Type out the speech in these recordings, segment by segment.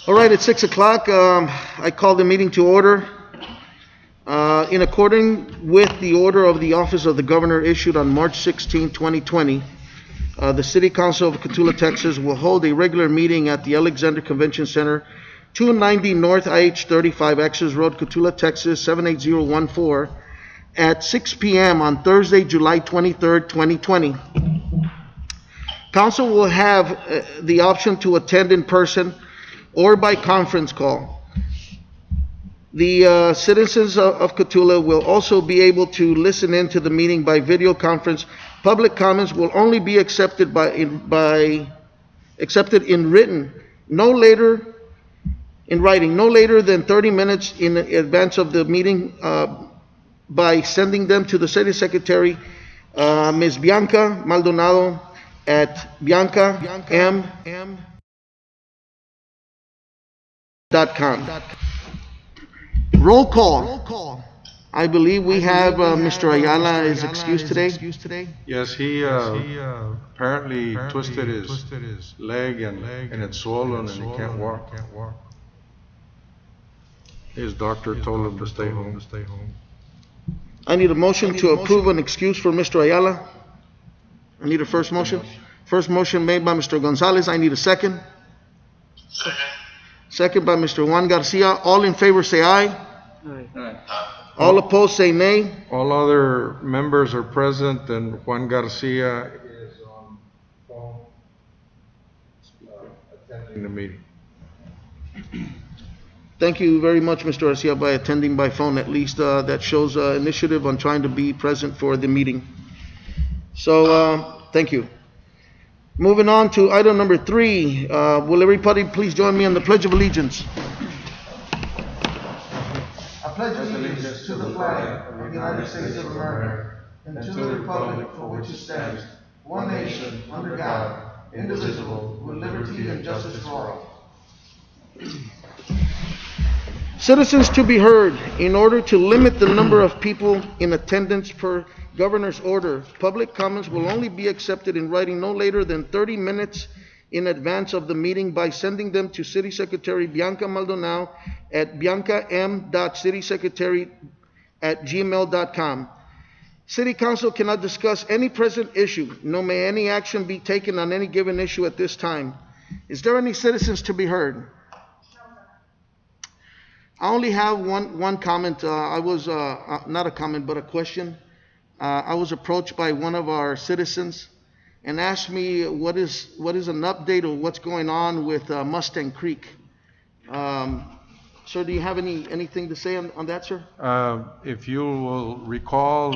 All right, it's 6 o'clock. I call the meeting to order. In accordance with the order of the Office of the Governor issued on March 16, 2020, the City Council of Cotulla, Texas will hold a regular meeting at the Alexander Convention Center, 290 North IH 35 Access Road, Cotulla, Texas, 78014, at 6 p.m. on Thursday, July 23rd, 2020. Council will have the option to attend in person or by conference call. The citizens of Cotulla will also be able to listen in to the meeting by video conference. Public comments will only be accepted accepted in writing, no later than 30 minutes in advance of the meeting, by sending them to the City Secretary, Ms. Bianca Maldonado, at biancam.com. Roll call. I believe we have Mr. Ayala is excused today. Yes, he apparently twisted his leg and it's swollen and he can't walk. His doctor told him to stay home. I need a motion to approve an excuse for Mr. Ayala. I need a first motion. First motion made by Mr. Gonzalez. I need a second. Second by Mr. Juan Garcia. All in favor say aye. All opposed say nay. All other members are present and Juan Garcia is on phone attending the meeting. Thank you very much, Mr. Garcia, by attending by phone. At least that shows initiative on trying to be present for the meeting. So, thank you. Moving on to item number 3. Will everybody please join me in the Pledge of Allegiance? I pledge allegiance to the flag of the United States of America and to the republic for which it stands, one nation, under God, indivisible, with liberty and justice for all. Citizens to be heard. In order to limit the number of people in attendance per Governor's order, public comments will only be accepted in writing no later than 30 minutes in advance of the meeting by sending them to City Secretary Bianca Maldonado at biancam.citysecretary@gmail.com. City Council cannot discuss any present issue, nor may any action be taken on any given issue at this time. Is there any citizens to be heard? I only have one comment. I was, not a comment, but a question. I was approached by one of our citizens and asked me what is an update of what's going on with Mustang Creek. Sir, do you have anything to say on that, sir? If you will recall,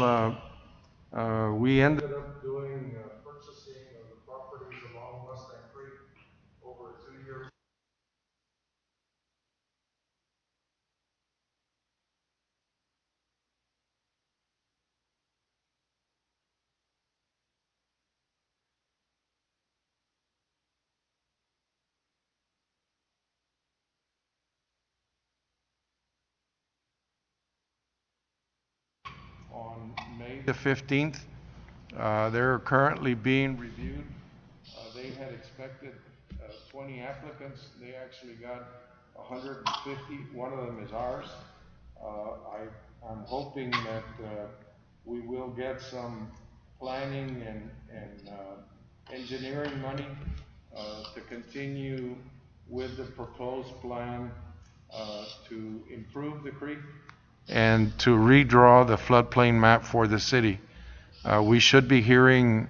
we ended up doing purchasing of the properties along Mustang Creek over 2 years. On May the 15th. They're currently being reviewed. They had expected 20 applicants. They actually got 150. One of them is ours. I'm hoping that we will get some planning and engineering money to continue with the proposed plan to improve the creek and to redraw the floodplain map for the city. We should be hearing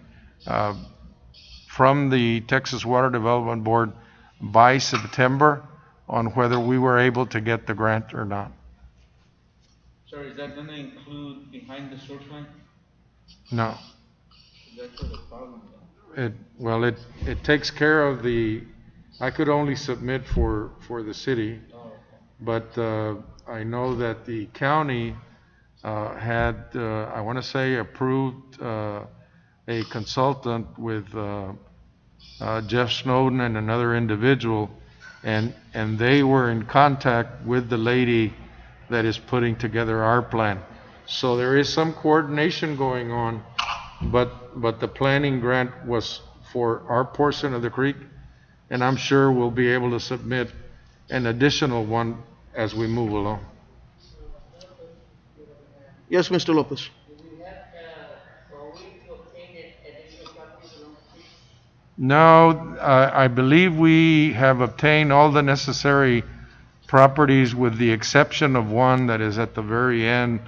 from the Texas Water Development Board by September on whether we were able to get the grant or not. Sir, is that going to include behind the sewer plant? No. That's the problem. It takes care of I could only submit for the city, but I know that the county had, I want to say, approved a consultant with Jeff Snowden and another individual, and they were in contact with the lady that is putting together our plan. So there is some coordination going on, but the planning grant was for our portion of the creek, and I'm sure we'll be able to submit an additional one as we move along. Yes, Mr. Lopez. No, I believe we have obtained all the necessary properties with the exception of one that is at the very end,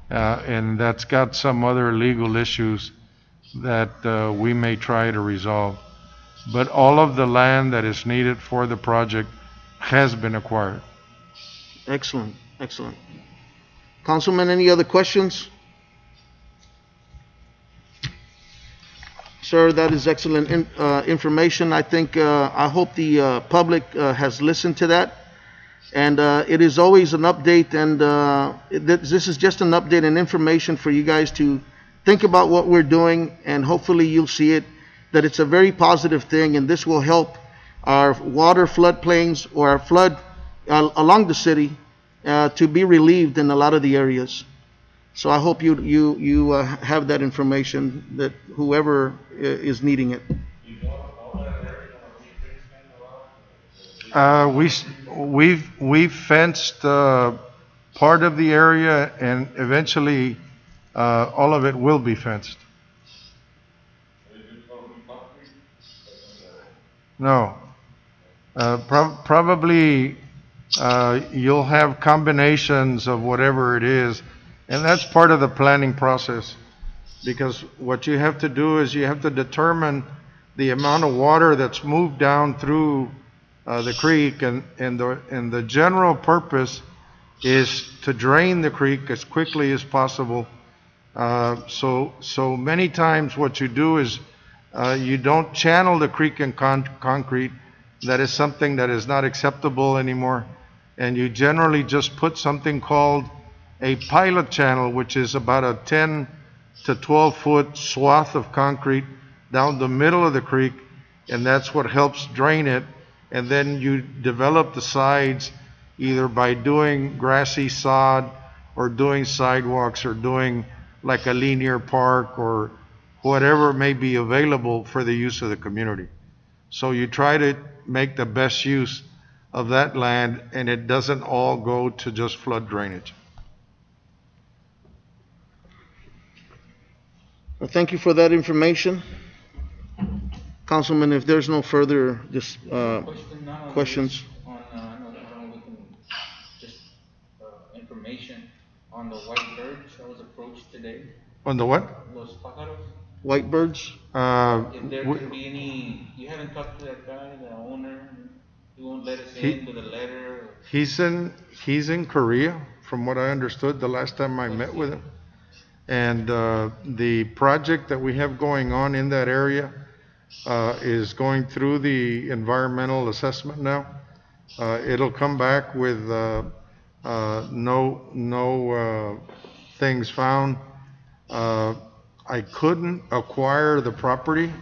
and that's got some other legal issues that we may try to resolve. But all of the land that is needed for the project has been acquired. Excellent, excellent. Councilman, any other questions? Sir, that is excellent information. I think, I hope the public has listened to that. And it is always an update, and this is just an update and information for you guys to think about what we're doing, and hopefully you'll see it, that it's a very positive thing, and this will help our water floodplains or our flood along the city to be relieved in a lot of the areas. So I hope you have that information, that whoever is needing it. We've fenced part of the area, and eventually all of it will be fenced. No. Probably you'll have combinations of whatever it is, and that's part of the planning process. Because what you have to do is you have to determine the amount of water that's moved down through the creek, and the general purpose is to drain the creek as quickly as possible. So many times what you do is you don't channel the creek in concrete. That is something that is not acceptable anymore. And you generally just put something called a pilot channel, which is about a 10 to 12 foot swath of concrete down the middle of the creek, and that's what helps drain it. And then you develop the sides either by doing grassy sod or doing sidewalks or doing like a linear park or whatever may be available for the use of the community. So you try to make the best use of that land, and it doesn't all go to just flood drainage. Well, thank you for that information. Councilman, if there's no further questions. On, we can just, information on the white birds that was approached today. On the what? Los pájaros. White birds? If there can be any, you haven't talked to that guy, the owner, he won't let us in with a letter? He's in Korea, from what I understood the last time I met with him. And the project that we have going on in that area is going through the environmental assessment now. It'll come back with no things found. I couldn't acquire the property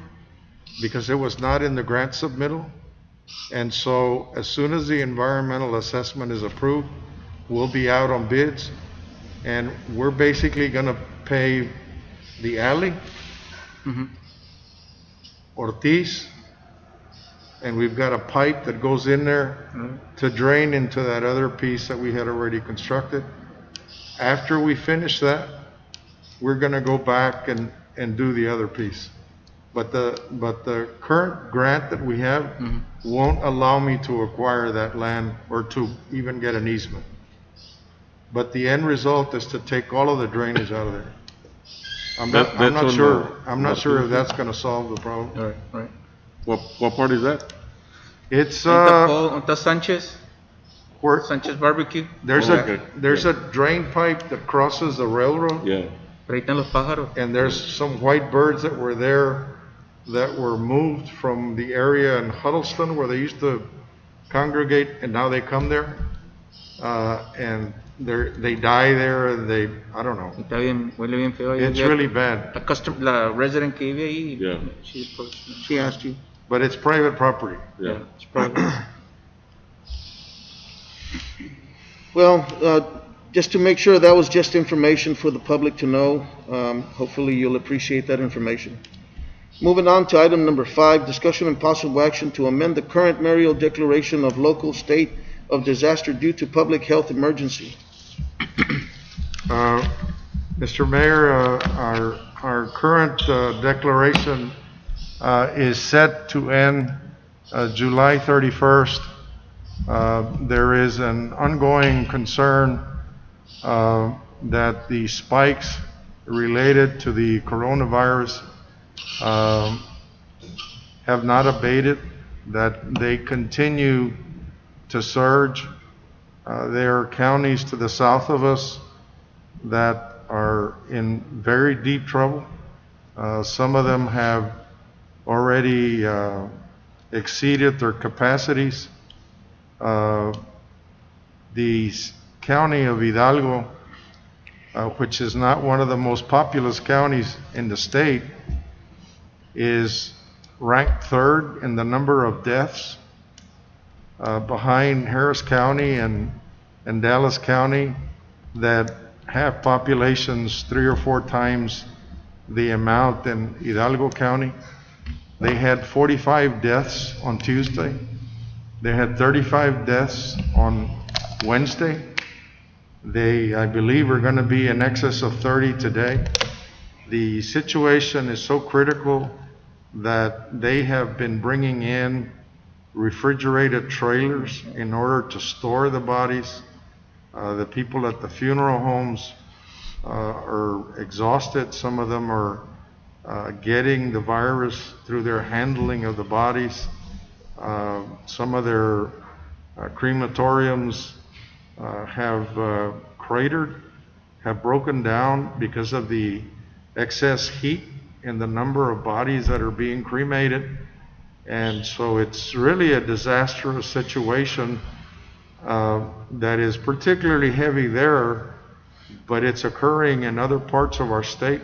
because it was not in the grant submittal. And so as soon as the environmental assessment is approved, we'll be out on bids, and we're basically gonna pay the alley, Ortiz, and we've got a pipe that goes in there to drain into that other piece that we had already constructed. After we finish that, we're gonna go back and do the other piece. But the current grant that we have won't allow me to acquire that land or to even get an easement. But the end result is to take all of the drainage out of there. I'm not sure if that's gonna solve the problem. Right. What part is that? It's On the Sanchez where Barbecue. there's Okay. a drain pipe that crosses the railroad. Yeah. Ahí están los pájaros. And there's some white birds that were there that were moved from the area in Huddleston where they used to congregate, and now they come there. And they die there, and I don't know. Está bien, huele bien feo ahí. It's really bad, La resident que vive ahí. Yeah. She asked you. but it's private property. Yeah. It's private. Well, just to make sure, that was just information for the public to know. Hopefully you'll appreciate that information. Moving on to item number 5, discussion and possible action to amend the current Mario declaration of local state of disaster due to public health emergency. Mr. Mayor, our current declaration is set to end July 31st. There is an ongoing concern that the spikes related to the coronavirus have not abated, that they continue to surge. There are counties to the south of us that are in very deep trouble. Some of them have already exceeded their capacities. The county of Hidalgo, which is not one of the most populous counties in the state, is ranked third in the number of deaths, behind Harris County and Dallas County, that have populations 3 or 4 times the amount in Hidalgo County. They had 45 deaths on Tuesday. They had 35 deaths on Wednesday. They, I believe, are going to be in excess of 30 today. The situation is so critical that they have been bringing in refrigerated trailers in order to store the bodies. The people at the funeral homes are exhausted. Some of them are getting the virus through their handling of the bodies. Some of their crematoriums have cratered, have broken down because of the excess heat and the number of bodies that are being cremated. And so it's really a disastrous situation that is particularly heavy there, but it's occurring in other parts of our state.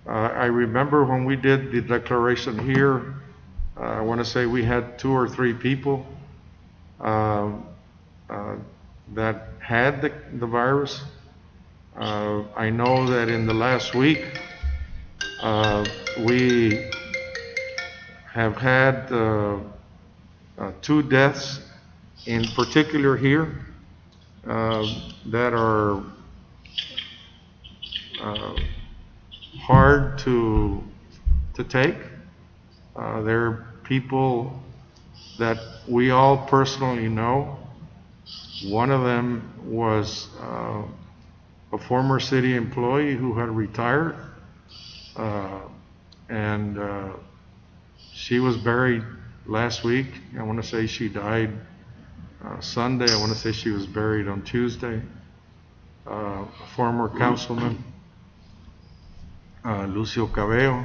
I remember when we did the declaration here, I want to say we had 2 or 3 people that had the virus. I know that in the last week, we have had 2 deaths in particular here that are hard to take. They're people that we all personally know. One of them was a former city employee who had retired, and she was buried last week. I want to say she died Sunday. I want to say she was buried on Tuesday. A former councilman, Lucio Cabello,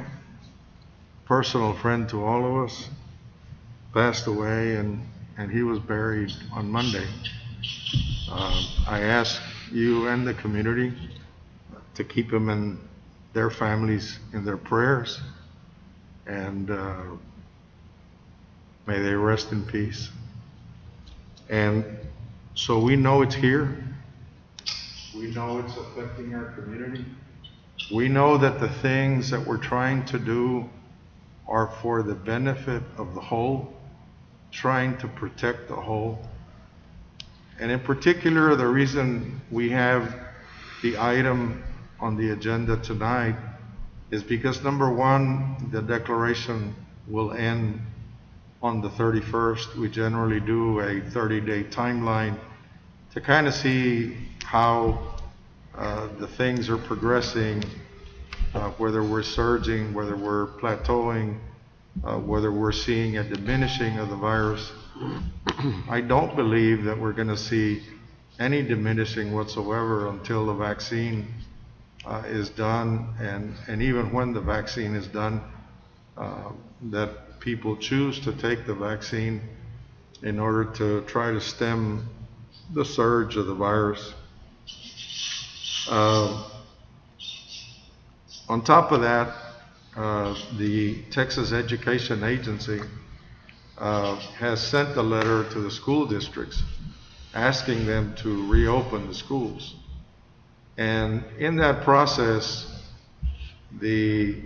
personal friend to all of us, passed away, and he was buried on Monday. I ask you and the community to keep him and their families in their prayers, and may they rest in peace. And so we know it's here. We know it's affecting our community. We know that the things that we're trying to do are for the benefit of the whole, trying to protect the whole. And in particular, the reason we have the item on the agenda tonight is because, number one, the declaration will end on the 31st. We generally do a 30-day timeline to kind of see how the things are progressing, whether we're surging, whether we're plateauing, whether we're seeing a diminishing of the virus. I don't believe that we're going to see any diminishing whatsoever until the vaccine is done, and even when the vaccine is done, that people choose to take the vaccine in order to try to stem the surge of the virus. On top of that, the Texas Education Agency has sent a letter to the school districts asking them to reopen the schools. And in that process, the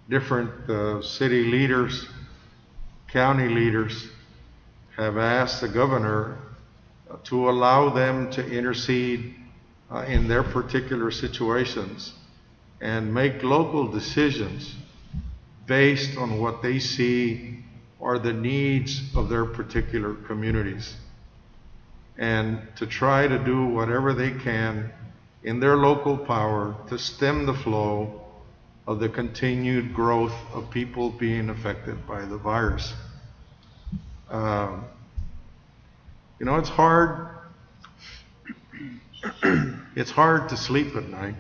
different city leaders, county leaders have asked the governor to allow them to intercede in their particular situations and make local decisions based on what they see are the needs of their particular communities, and to try to do whatever they can in their local power to stem the flow of the continued growth of people being affected by the virus. You know, it's hard to sleep at night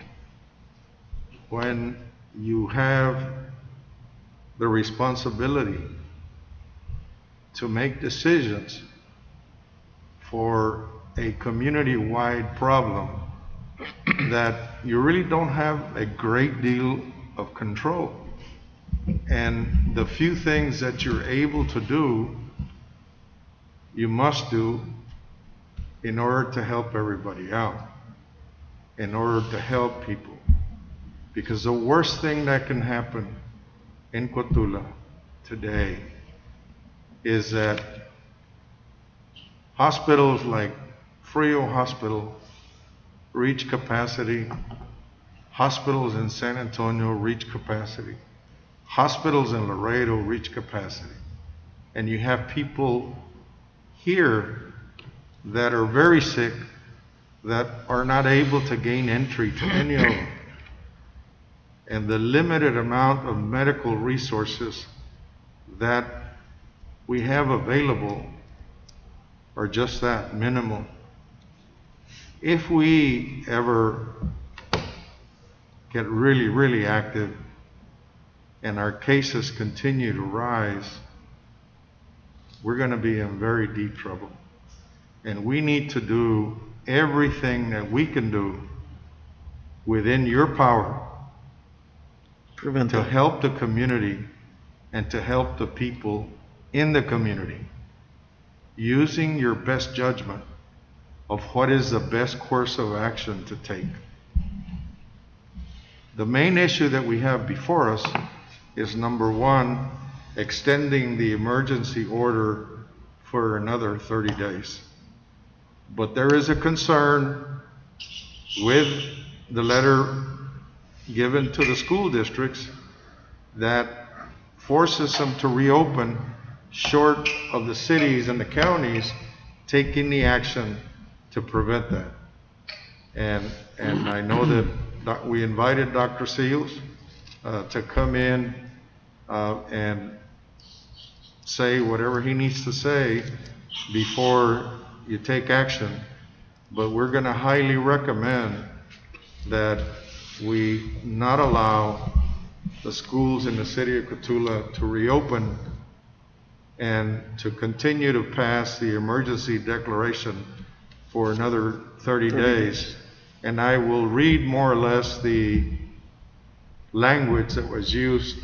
when you have the responsibility to make decisions for a community-wide problem that you really don't have a great deal of control. And the few things that you're able to do, you must do in order to help everybody out, in order to help people. Because the worst thing that can happen in Cotulla today is that hospitals like Frio Hospital reach capacity, hospitals in San Antonio reach capacity, hospitals in Laredo reach capacity, and you have people here that are very sick that are not able to gain entry to any of them. And the limited amount of medical resources that we have available are just that, minimal. If we ever get really, really active and our cases continue to rise, we're going to be in very deep trouble. And we need to do everything that we can do within your power to help the community and to help the people in the community, using your best judgment of what is the best course of action to take. The main issue that we have before us is, number one, extending the emergency order for another 30 days. But there is a concern with the letter given to the school districts that forces them to reopen short of the cities and the counties taking the action to prevent that. And I know that we invited Dr. Seals to come in and say whatever he needs to say before you take action. But we're going to highly recommend that we not allow the schools in the city of Cotulla to reopen and to continue to pass the emergency declaration for another 30 days. And I will read more or less the language that was used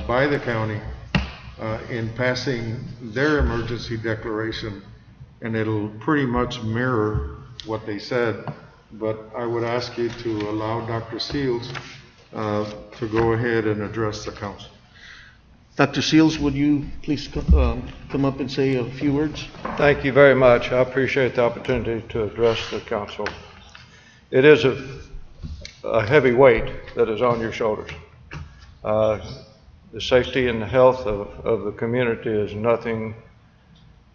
by the county in passing their emergency declaration, and it'll pretty much mirror what they said. But I would ask you to allow Dr. Seals to go ahead and address the council. Dr. Seals, would you please come up and say a few words? Thank you very much. I appreciate the opportunity to address the council. It is a heavy weight that is on your shoulders. The safety and the health of the community is nothing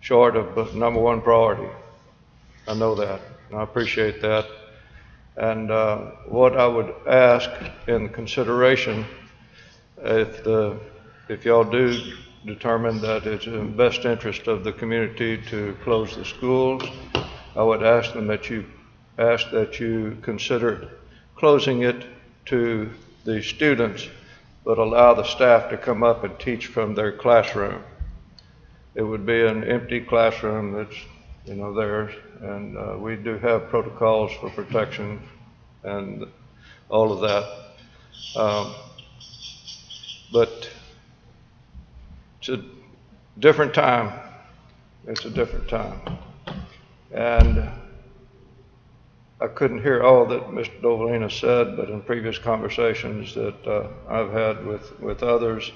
short of number one priority. I know that, and I appreciate that. And what I would ask in consideration, if y'all do determine that it's in the best interest of the community to close the schools, I would ask that you consider closing it to the students, but allow the staff to come up and teach from their classroom. It would be an empty classroom that's, theirs, and we do have protocols for protection and all of that. But it's a different time. It's a different time. And I couldn't hear all that Mr. Dovalina said, but in previous conversations that I've had with others,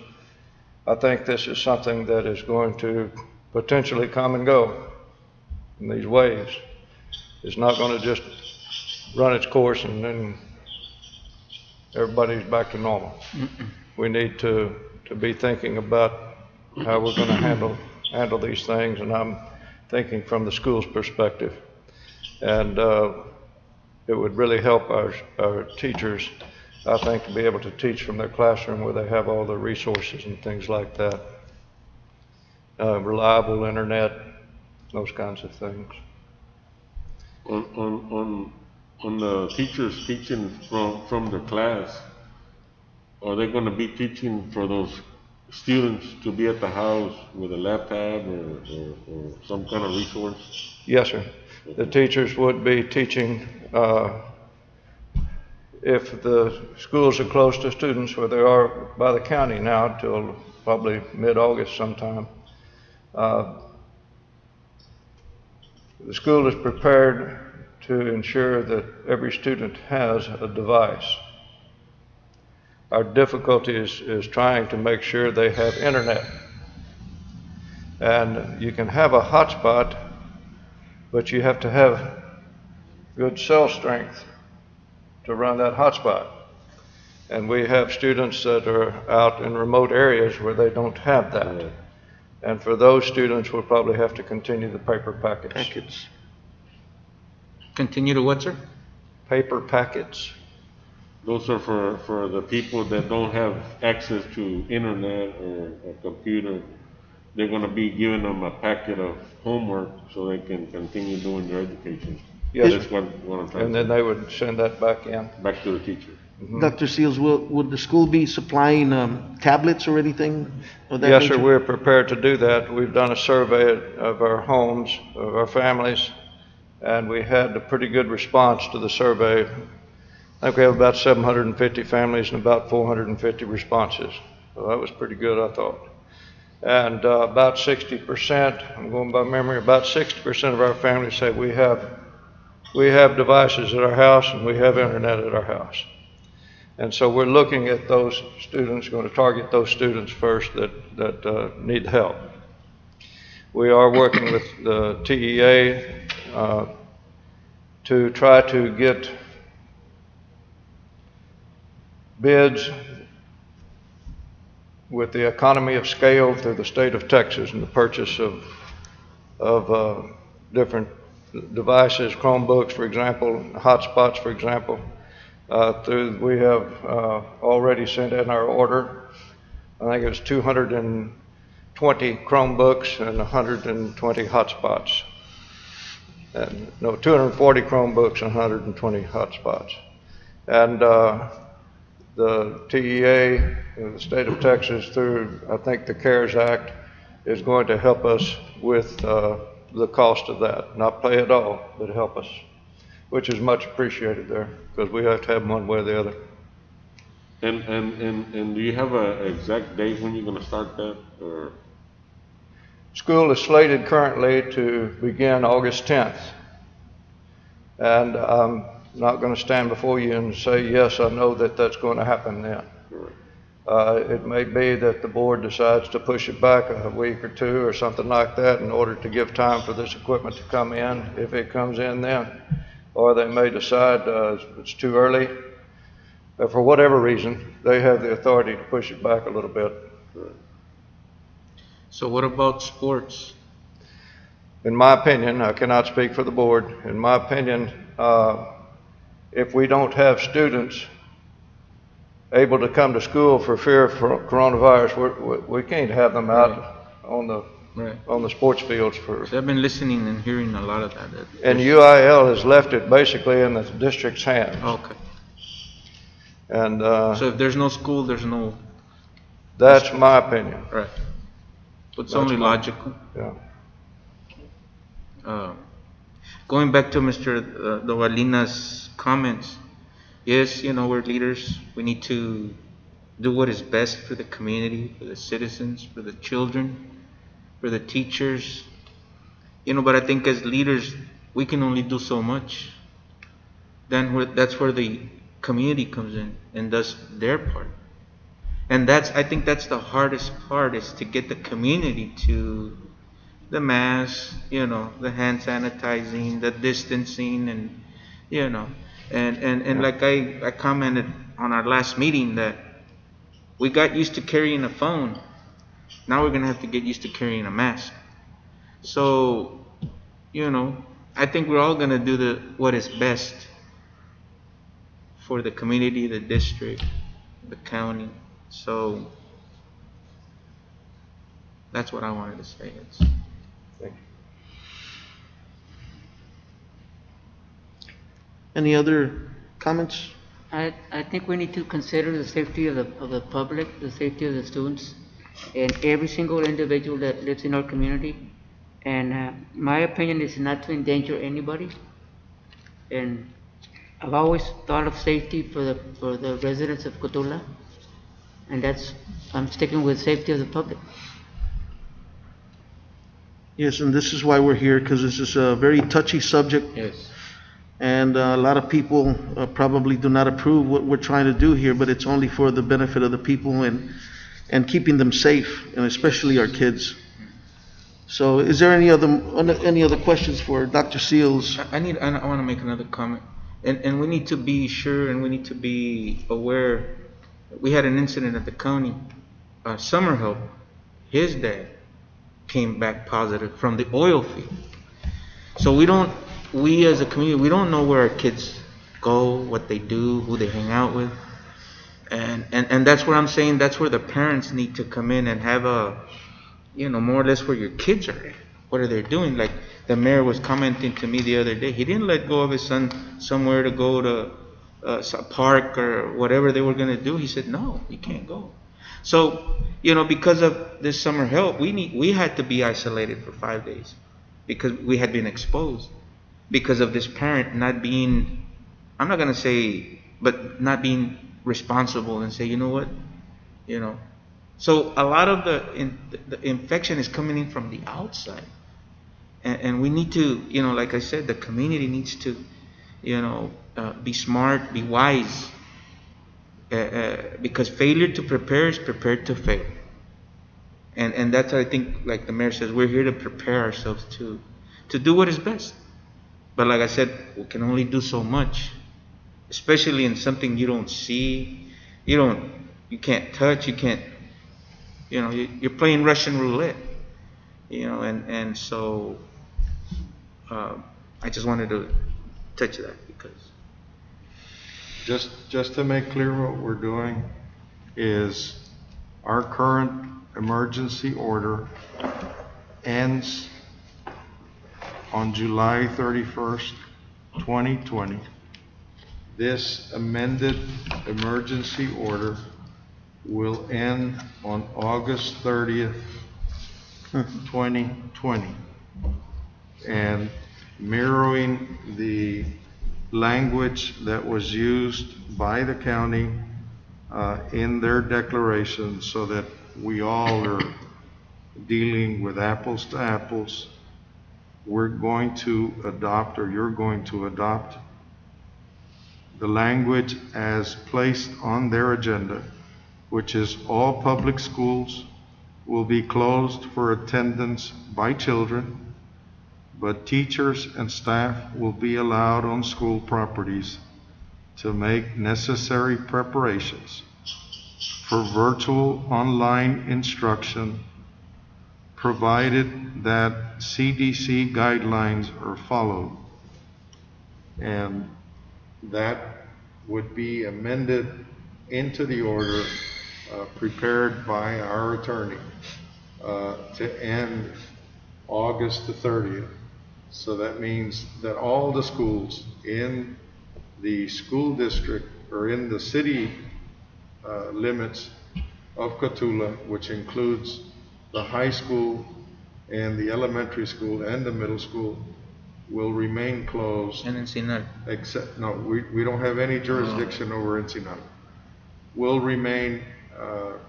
I think this is something that is going to potentially come and go in these waves. It's not going to just run its course and then everybody's back to normal. We need to be thinking about how we're going to handle these things, and I'm thinking from the school's perspective. And it would really help our teachers, I think, to be able to teach from their classroom where they have all the resources and things like that. Reliable internet, those kinds of things. On the teachers teaching from the class, are they gonna be teaching for those students to be at the house with a laptop or some kind of resource? Yes, sir. The teachers would be teaching, if the schools are close to students, where they are by the county now till probably mid-August sometime. The school is prepared to ensure that every student has a device. Our difficulty is trying to make sure they have internet. And you can have a hotspot, but you have to have good cell strength to run that hotspot. And we have students that are out in remote areas where they don't have that. And for those students, we'll probably have to continue the paper packets. Continue to what, sir? Paper packets. Those are for the people that don't have access to internet or a computer. They're gonna be giving them a packet of homework so they can continue doing their education. Yes. That's what I'm trying And to then they would send that back in. back to the teacher. Dr. Seals, would the school be supplying tablets or anything of that Yes, sir, nature? we're prepared to do that. We've done a survey of our homes, of our families, and we had a pretty good response to the survey. I think we have about 750 families and about 450 responses. So that was pretty good, I thought. And about 60%, I'm going by memory, about 60% of our families say we have devices at our house and we have internet at our house. And so we're looking at those students, going to target those students first that need help. We are working with the TEA to try to get bids with the economy of scale through the state of Texas and the purchase of different devices, Chromebooks, for example, hotspots, for example. We have already sent in our order. I think it was 220 Chromebooks and 120 hotspots. No, 240 Chromebooks and 120 hotspots. And the TEA in the state of Texas, through I think the CARES Act, is going to help us with the cost of that. Not pay it all, but help us, which is much appreciated there, because we have to have one way or the other. And do you have an exact date when you're gonna start that, or? School is slated currently to begin August 10th. And I'm not going to stand before you and say, yes, I know that that's going to happen then. It may be that the board decides to push it back a week or two or something like that in order to give time for this equipment to come in, if it comes in then. Or they may decide it's too early. But for whatever reason, they have the authority to push it back a little bit. So what about sports? In my opinion, I cannot speak for the board. In my opinion, if we don't have students able to come to school for fear of coronavirus, we can't have them out on the sports fields for. So I've been listening and hearing a lot of that. And UIL has left it basically in the district's hands. Okay. And So if there's no school, there's no. that's my opinion. Right. But it's only logical. Yeah. Going back to Mr. Dovalina's comments, yes, we're leaders. We need to do what is best for the community, for the citizens, for the children, for the teachers. But I think as leaders, we can only do so much. then that's where the community comes in and does their part. And I think that's the hardest part, is to get the community to the mask, the hand sanitizing, the distancing, and, and like I commented on our last meeting, that we got used to carrying a phone. Now we're going to have to get used to carrying a mask. So, I think we're all going to do what is best for the community, the district, the county. So that's what I wanted to say. Thank you. Any other comments? I think we need to consider the safety of the public, the safety of the students, and every single individual that lives in our community. And my opinion is not to endanger anybody. And I've always thought of safety for the residents of Cotulla, and I'm sticking with safety of the public. Yes, and this is why we're here, because this is a very touchy subject. Yes. And a lot of people probably do not approve what we're trying to do here, but it's only for the benefit of the people and keeping them safe, and especially our kids. So is there any other questions for Dr. Seals? I want to make another comment. And we need to be sure, and we need to be aware. We had an incident at the county. Summer Help, his dad came back positive from the oil field. So we as a community, we don't know where our kids go, what they do, who they hang out with. And that's where I'm saying, that's where the parents need to come in and have more or less where your kids are at. What are they doing? Like the mayor was commenting to me the other day, he didn't let go of his son somewhere to go to a park or whatever they were going to do. He said, no, you can't go. So, because of this summer help, we had to be isolated for 5 days because we had been exposed because of this parent not being, I'm not going to say, but not being responsible and say, you know what, So a lot of the infection is coming in from the outside. And we need to, like I said, the community needs to, be smart, be wise. Because failure to prepare is prepared to fail. And that's, I think, like the mayor says, we're here to prepare ourselves to do what is best. But like I said, we can only do so much, especially in something you don't see, you can't touch, you can't, you're playing Russian roulette, and so I just wanted to touch that because. Just to make clear, what we're doing is our current emergency order ends on July 31st, 2020. This amended emergency order will end on August 30th, 2020. And mirroring the language that was used by the county in their declaration, so that we all are dealing with apples to apples, we're going to adopt, or you're going to adopt, the language as placed on their agenda, which is all public schools will be closed for attendance by children, but teachers and staff will be allowed on school properties to make necessary preparations for virtual online instruction, provided that CDC guidelines are followed. And that would be amended into the order prepared by our attorney to end August the 30th. So that means that all the schools in the school district or in the city limits of Cotulla, which includes the high school and the elementary school and the middle school, will remain closed. And Ensenada. Except, no, we don't have any jurisdiction over Ensenada. Will remain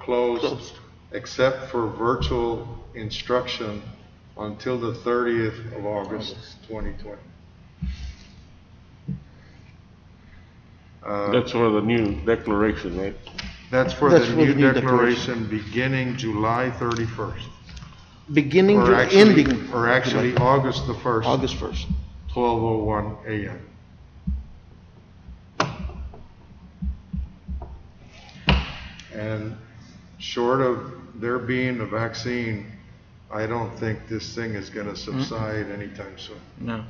closed except for virtual instruction until the 30th of August, 2020. That's for the new declaration, right? That's for That's the for the new new declaration beginning July 31st. Beginning Or to actually, ending or actually August the 1st, August 1st. 12:01 a.m. And short of there being a vaccine, I don't think this thing is going to subside anytime soon. No,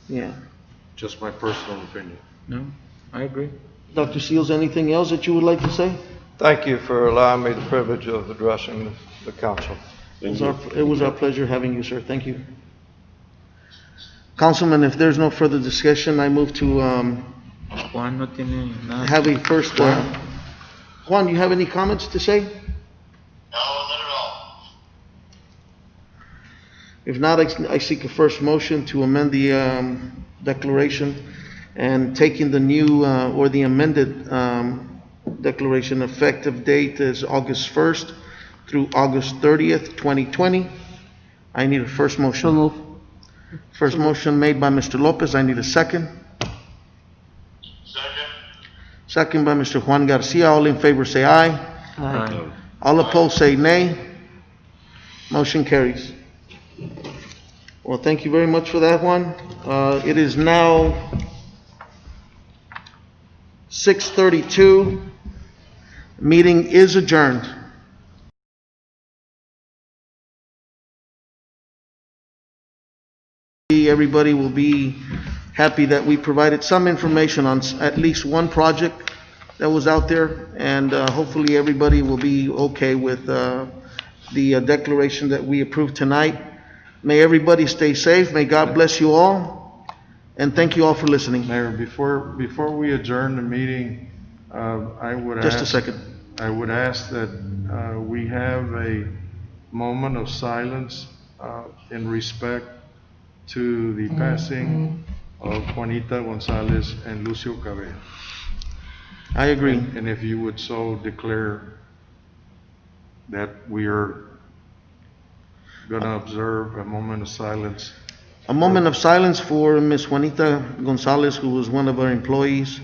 Yeah. Just my personal opinion. no, I agree. Dr. Seals, anything else that you would like to say? Thank you for allowing me the privilege of addressing the council. It was our pleasure having you, sir. Thank you. Councilman, if there's no further discussion, I move to Juan no tiene nada. have a first. Juan, you have any comments to say? No, not at all. If not, I seek a first motion to amend the declaration and taking the new or the amended declaration effective date is August 1st through August 30th, 2020. I need a first motion. So move. First motion made by Mr. Lopez. I need a second. Second. Second by Mr. Juan Garcia. All in favor say aye. Aye. All opposed say nay. Motion carries. Well, thank you very much for that one. It is now 6:32. Meeting is adjourned. Everybody will be happy that we provided some information on at least one project that was out there, and hopefully everybody will be okay with the declaration that we approved tonight. May everybody stay safe. May God bless you all, and thank you all for listening. Mayor, before we adjourn the meeting, I would ask. Just a second. I would ask that we have a moment of silence in respect to the passing of Juanita Gonzalez and Lucio Cabello. I agree. And if you would so declare that we are going to observe a moment of silence. A moment of silence for Ms. Juanita Gonzalez, who was one of our employees,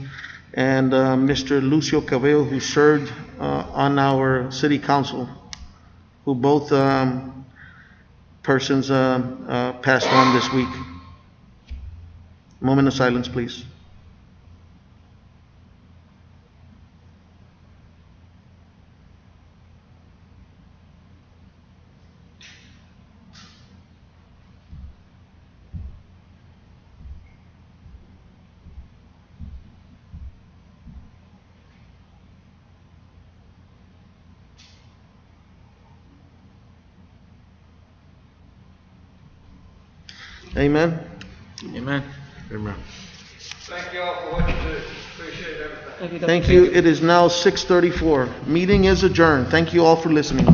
and Mr. Lucio Cabello, who served on our city council, who both persons passed on this week. Moment of silence, please. Amen. Amen. Amen. Thank you all for what you do. Appreciate everything. Thank you, Dr. Thank you. It is now 6:34. Meeting is adjourned. Thank you all for listening.